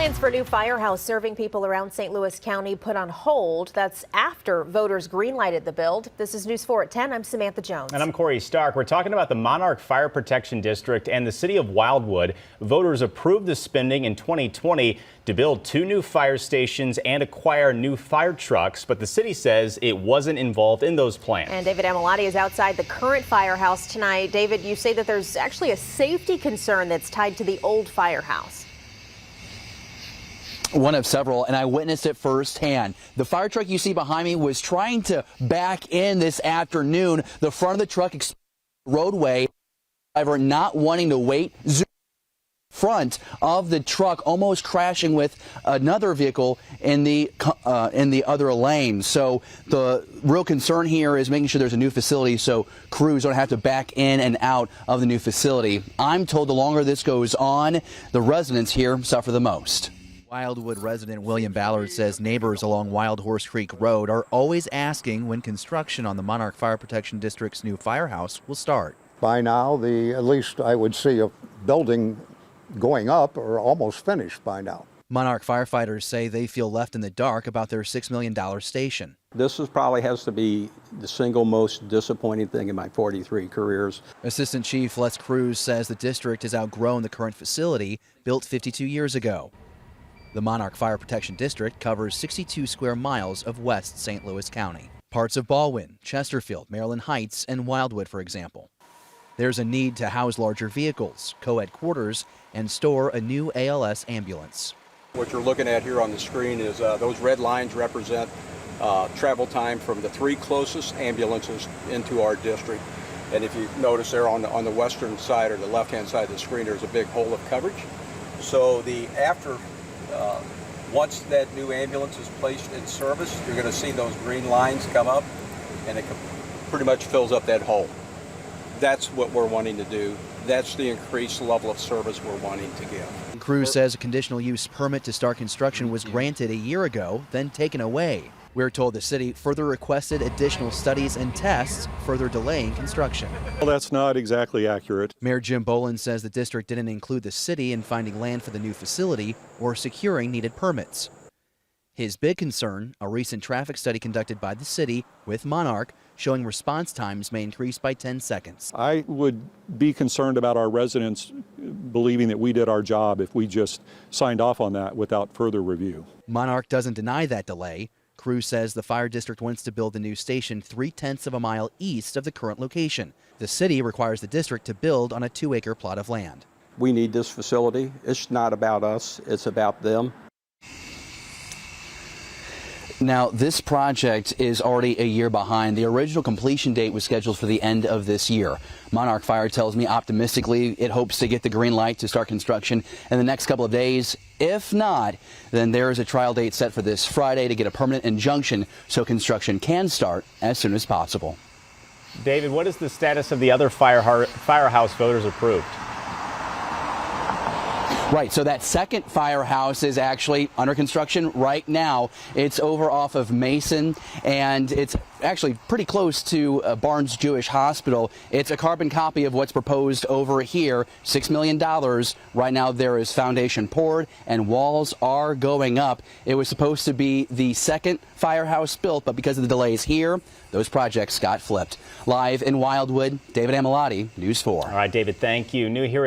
Plans for a new firehouse serving people around St. Louis County put on hold. That's after voters greenlighted the build. This is News 4 at 10. I'm Samantha Jones. And I'm Corey Stark. We're talking about the Monarch Fire Protection District and the city of Wildwood. Voters approved the spending in 2020 to build 2 new fire stations and acquire new fire trucks, but the city says it wasn't involved in those plans. And David Amilati is outside the current firehouse tonight. David, you say that there's actually a safety concern that's tied to the old firehouse. One of several, and I witnessed it firsthand. The fire truck you see behind me was trying to back in this afternoon. The front of the truck roadway, driver not wanting to wait. Front of the truck almost crashing with another vehicle in the other lane. So the real concern here is making sure there's a new facility so crews don't have to back in and out of the new facility. I'm told the longer this goes on, the residents here suffer the most. Wildwood resident William Ballard says neighbors along Wild Horse Creek Road are always asking when construction on the Monarch Fire Protection District's new firehouse will start. By now, at least I would see a building going up or almost finished by now. Monarch firefighters say they feel left in the dark about their $6 million station. This probably has to be the single most disappointing thing in my 43 careers. Assistant Chief Les Cruz says the district has outgrown the current facility built 52 years ago. The Monarch Fire Protection District covers 62 square miles of West St. Louis County. Parts of Baldwin, Chesterfield, Maryland Heights, and Wildwood, for example. There's a need to house larger vehicles, co-ed quarters, and store a new ALS ambulance. What you're looking at here on the screen is those red lines represent travel time from the 3 closest ambulances into our district. And if you notice there on the western side or the left-hand side of the screen, there's a big hole of coverage. So once that new ambulance is placed in service, you're going to see those green lines come up, and it pretty much fills up that hole. That's what we're wanting to do. That's the increased level of service we're wanting to give. Cruz says a conditional use permit to start construction was granted a year ago, then taken away. We're told the city further requested additional studies and tests, further delaying construction. Well, that's not exactly accurate. Mayor Jim Boland says the district didn't include the city in finding land for the new facility or securing needed permits. His big concern, a recent traffic study conducted by the city with Monarch, showing response times may increase by 10 seconds. I would be concerned about our residents believing that we did our job if we just signed off on that without further review. Monarch doesn't deny that delay. Cruz says the fire district wants to build a new station 3/10 of a mile east of the current location. The city requires the district to build on a 2-acre plot of land. We need this facility. It's not about us, it's about them. Now, this project is already a year behind. The original completion date was scheduled for the end of this year. Monarch Fire tells me optimistically it hopes to get the green light to start construction in the next couple of days. If not, then there is a trial date set for this Friday to get a permanent injunction so construction can start as soon as possible. David, what is the status of the other firehouse voters approved? Right, so that second firehouse is actually under construction right now. It's over off of Mason, and it's actually pretty close to Barnes Jewish Hospital. It's a carbon copy of what's proposed over here, $6 million. Right now there is foundation poured and walls are going up. It was supposed to be the second firehouse built, but because of the delays here, those projects got flipped. Live in Wildwood, David Amilati, News 4. All right, David, thank you. New here.